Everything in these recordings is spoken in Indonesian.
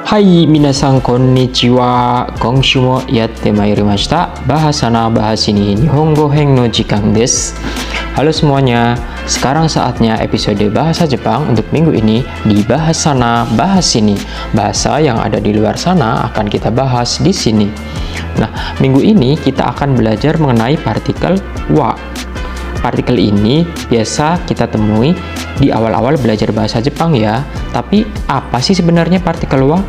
Hai minasan konnichiwa, Kongshu mo yatte mairimashita. Bahasana bahas ini Nihongo Heng no Jikan desu. Halo semuanya, sekarang saatnya episode bahasa Jepang untuk minggu ini di Bahasana bahas ini. Bahasa yang ada di luar sana akan kita bahas di sini. Nah, minggu ini kita akan belajar mengenai partikel wa. Partikel ini biasa kita temui di awal-awal belajar bahasa Jepang ya. Tapi apa sih sebenarnya partikel wa?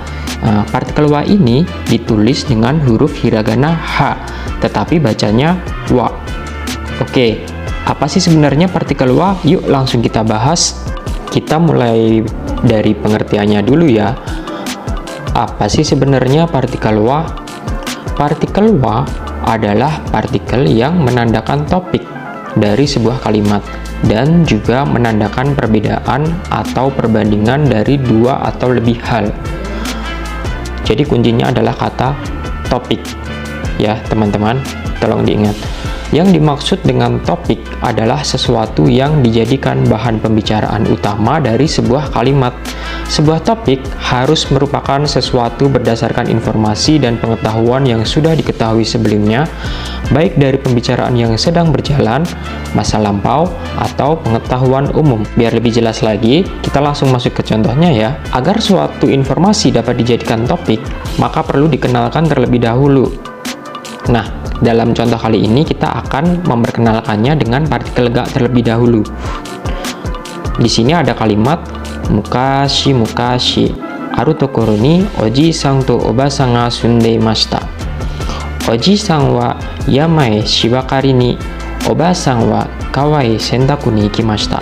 Nah, partikel wa ini ditulis dengan huruf hiragana H, tetapi bacanya wa. Oke, apa sih sebenarnya partikel wa? Yuk langsung kita bahas. Kita mulai dari pengertiannya dulu ya. Apa sih sebenarnya partikel wa? Partikel wa adalah partikel yang menandakan topik dari sebuah kalimat dan juga menandakan perbedaan atau perbandingan dari dua atau lebih hal. Jadi kuncinya adalah kata topik ya teman-teman, tolong diingat. Yang dimaksud dengan topik adalah sesuatu yang dijadikan bahan pembicaraan utama dari sebuah kalimat. Sebuah topik harus merupakan sesuatu berdasarkan informasi dan pengetahuan yang sudah diketahui sebelumnya, baik dari pembicaraan yang sedang berjalan, masa lampau, atau pengetahuan umum. Biar lebih jelas lagi, kita langsung masuk ke contohnya ya. Agar suatu informasi dapat dijadikan topik, maka perlu dikenalkan terlebih dahulu. Nah, dalam contoh kali ini kita akan memperkenalkannya dengan partikel ga terlebih dahulu. Di sini ada kalimat mukashi mukashi aru tokoro ni oji-san to oba-san ga sundeimashita. Oji-san wa yama e shibakari ni, oba-san wa kawa e sentaku ni ikimashita.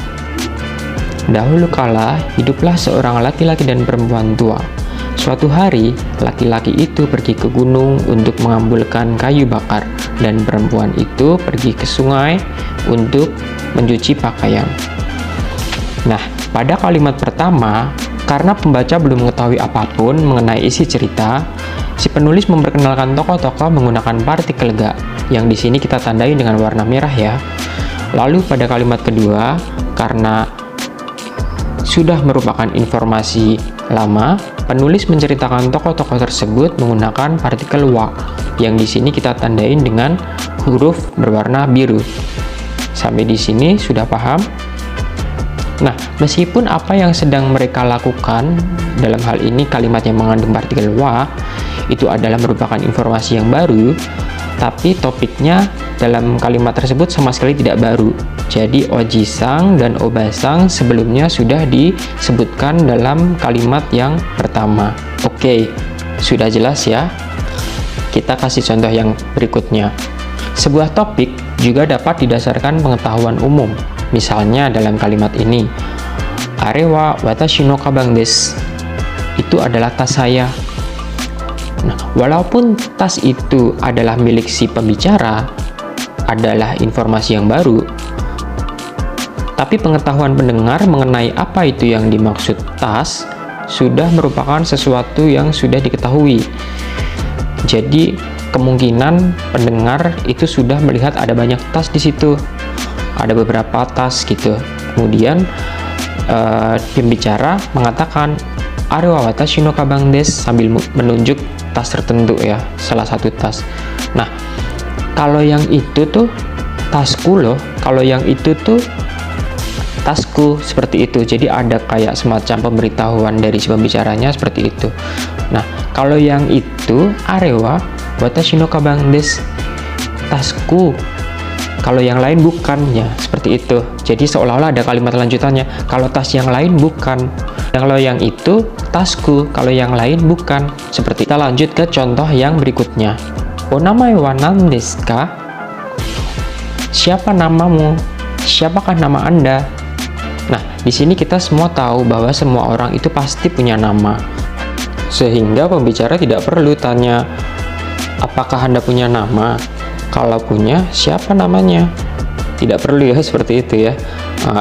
Dahulu kala hiduplah seorang laki-laki dan perempuan tua. Suatu hari, laki-laki itu pergi ke gunung untuk mengambilkan kayu bakar, dan perempuan itu pergi ke sungai untuk mencuci pakaian. Nah, pada kalimat pertama, karena pembaca belum mengetahui apapun mengenai isi cerita, si penulis memperkenalkan tokoh-tokoh menggunakan partikel ga, yang di sini kita tandai dengan warna merah ya. Lalu pada kalimat kedua, karena sudah merupakan informasi lama, penulis menceritakan tokoh-tokoh tersebut menggunakan partikel wa, yang di sini kita tandain dengan huruf berwarna biru. Sampai di sini sudah paham? Nah, meskipun apa yang sedang mereka lakukan, dalam hal ini kalimat yang mengandung partikel wa, itu adalah merupakan informasi yang baru, tapi topiknya dalam kalimat tersebut sama sekali tidak baru. Jadi oji-san dan oba-san sebelumnya sudah disebutkan dalam kalimat yang pertama. Oke, sudah jelas ya? Kita kasih contoh yang berikutnya. Sebuah topik juga dapat didasarkan pengetahuan umum. Misalnya dalam kalimat ini, are wa watashi no kabang desu. Itu adalah tas saya. Nah, walaupun tas itu adalah milik si pembicara, adalah informasi yang baru, tapi pengetahuan pendengar mengenai apa itu yang dimaksud tas sudah merupakan sesuatu yang sudah diketahui. Jadi kemungkinan pendengar itu sudah melihat ada banyak tas di situ, ada beberapa tas gitu. Kemudian pembicara mengatakan are wa watashi no kabang desu sambil menunjuk tas tertentu ya, salah satu tas. Nah, kalau yang itu tuh tasku loh, kalau yang itu tuh tasku, seperti itu. Jadi ada kayak semacam pemberitahuan dari si pembicaranya seperti itu. Nah, kalau yang itu arewa watashi no kabang desu, tasku. Kalau yang lain bukan ya, seperti itu. Jadi seolah-olah ada kalimat lanjutannya. Kalau tas yang lain bukan. Kalau yang itu tasku, kalau yang lain bukan. Seperti kita lanjut ke contoh yang berikutnya. Onamae wa nan desu ka? Siapa namamu? Siapakah nama Anda? Nah, di sini kita semua tahu bahwa semua orang itu pasti punya nama. Sehingga pembicara tidak perlu tanya, apakah Anda punya nama? Kalau punya, siapa namanya? Tidak perlu ya seperti itu ya.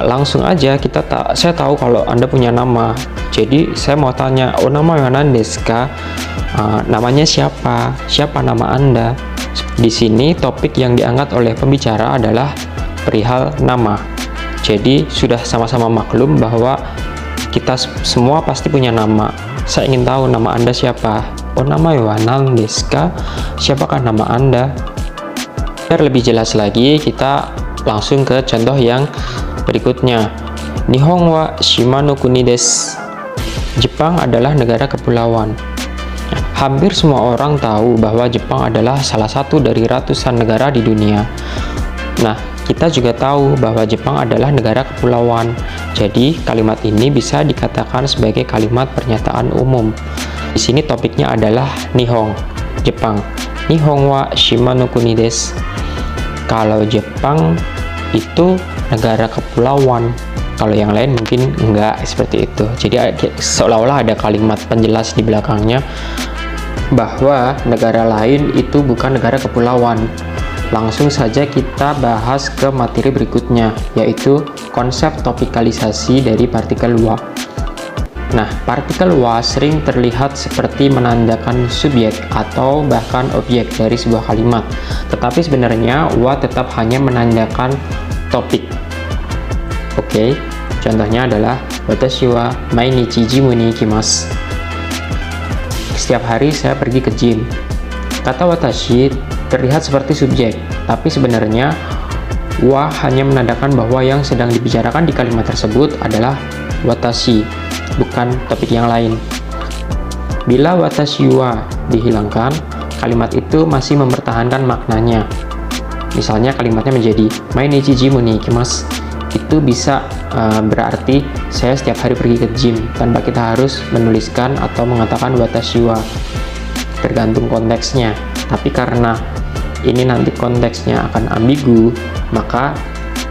Langsung aja saya tahu kalau Anda punya nama. Jadi saya mau tanya, onamae wa nan desu ka? Namanya siapa? Siapa nama Anda? Di sini topik yang diangkat oleh pembicara adalah perihal nama. Jadi sudah sama-sama maklum bahwa kita semua pasti punya nama. Saya ingin tahu nama Anda siapa. Onamae wa nan desu ka? Siapakah nama Anda? Biar lebih jelas lagi, kita langsung ke contoh yang berikutnya. Nihon wa shima no kuni desu. Jepang adalah negara kepulauan. Hampir semua orang tahu bahwa Jepang adalah salah satu dari ratusan negara di dunia. Nah, kita juga tahu bahwa Jepang adalah negara kepulauan. Jadi, kalimat ini bisa dikatakan sebagai kalimat pernyataan umum. Di sini topiknya adalah Nihon, Jepang. Nihon wa shima no kuni desu. Kalau Jepang itu negara kepulauan, kalau yang lain mungkin enggak seperti itu. Jadi seolah-olah ada kalimat penjelas di belakangnya bahwa negara lain itu bukan negara kepulauan. Langsung saja kita bahas ke materi berikutnya, yaitu konsep topikalisasi dari partikel wa. Nah, partikel wa sering terlihat seperti menandakan subjek atau bahkan objek dari sebuah kalimat. Tetapi sebenarnya wa tetap hanya menandakan topik. Oke, contohnya adalah watashi wa mainichi jimu ni ikimasu. Setiap hari saya pergi ke gym. Kata watashi terlihat seperti subjek, tapi sebenarnya wa hanya menandakan bahwa yang sedang dibicarakan di kalimat tersebut adalah watashi, bukan topik yang lain. Bila watashi wa dihilangkan, kalimat itu masih mempertahankan maknanya. Misalnya kalimatnya menjadi mainichi jimu ni ikimasu. Itu bisa berarti saya setiap hari pergi ke gym, tanpa kita harus menuliskan atau mengatakan watashi wa. Tergantung konteksnya. Tapi karena ini nanti konteksnya akan ambigu, maka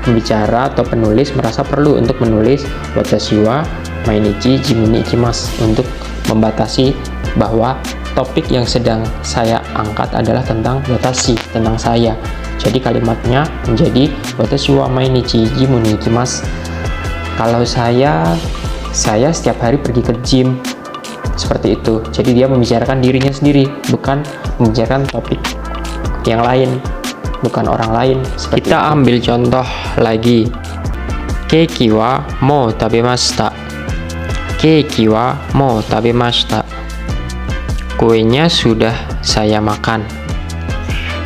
pembicara atau penulis merasa perlu untuk menulis watashi wa mainichi jimu ni ikimasu untuk membatasi bahwa topik yang sedang saya angkat adalah tentang watashi, tentang saya. Jadi kalimatnya menjadi watashi wa mainichi jimu ni ikimasu. Kalau saya setiap hari pergi ke gym, seperti itu. Jadi dia membicarakan dirinya sendiri, bukan membicarakan topik yang lain, bukan orang lain. Seperti kita itu. Ambil contoh lagi. Keiki wa mou tabemashita. Keiki wa mou tabemashita. Kuenya sudah saya makan.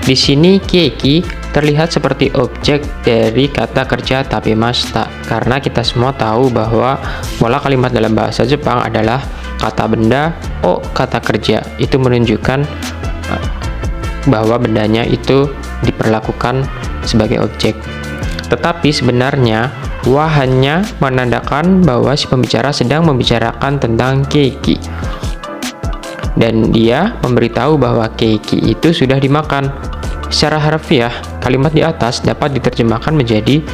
Di sini keiki terlihat seperti objek dari kata kerja tabemashita, karena kita semua tahu bahwa pola kalimat dalam bahasa Jepang adalah kata benda, kata kerja. Itu menunjukkan bahwa bendanya itu diperlakukan sebagai objek. Tetapi sebenarnya wa hanya menandakan bahwa si pembicara sedang membicarakan tentang keiki. Dan dia memberitahu bahwa keiki itu sudah dimakan. Secara harfiah, kalimat di atas dapat diterjemahkan menjadi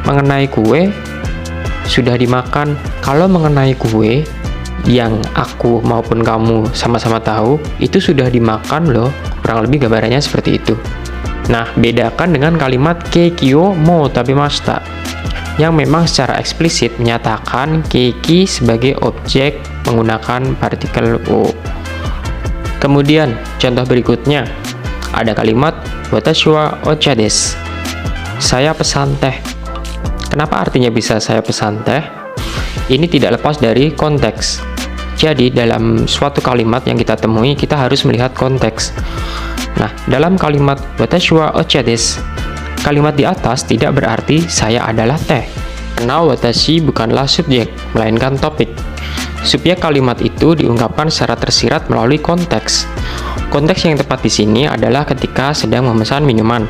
mengenai kue sudah dimakan. Kalau mengenai kue yang aku maupun kamu sama-sama tahu itu sudah dimakan loh, kurang lebih gambarannya seperti itu. Nah, bedakan dengan kalimat keiki wo mou tabemashita yang memang secara eksplisit menyatakan keiki sebagai objek menggunakan partikel o. Kemudian contoh berikutnya ada kalimat watashi wa ocha desu. Saya pesan teh. Kenapa artinya bisa saya pesan teh? Ini tidak lepas dari konteks. Jadi dalam suatu kalimat yang kita temui, kita harus melihat konteks. Nah, dalam kalimat watashi wa ocha desu, kalimat di atas tidak berarti saya adalah teh. Karena watashi bukanlah subjek, melainkan topik. Subjek kalimat itu diungkapkan secara tersirat melalui konteks. Konteks yang tepat di sini adalah ketika sedang memesan minuman,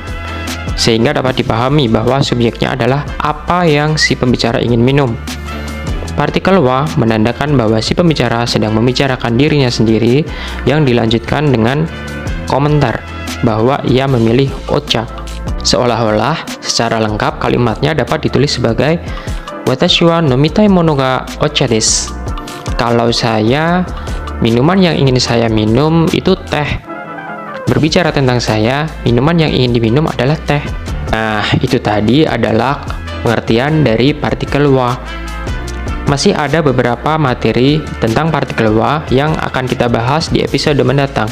sehingga dapat dipahami bahwa subjeknya adalah apa yang si pembicara ingin minum. Partikel wa menandakan bahwa si pembicara sedang membicarakan dirinya sendiri, yang dilanjutkan dengan komentar bahwa ia memilih ocha. Seolah-olah secara lengkap kalimatnya dapat ditulis sebagai watashi wa nomitai mono ga ocha desu. Kalau saya, minuman yang ingin saya minum itu teh. Berbicara tentang saya, minuman yang ingin diminum adalah teh. Nah, itu tadi adalah pengertian dari partikel wa. Masih ada beberapa materi tentang partikel wa yang akan kita bahas di episode mendatang.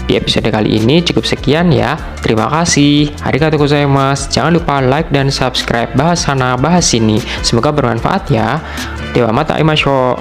Di episode kali ini cukup sekian ya. Terima kasih. Arigatou gozaimasu. Jangan lupa like dan subscribe Bahas Sana Bahas Sini. Semoga bermanfaat ya. Dewa mata imashou.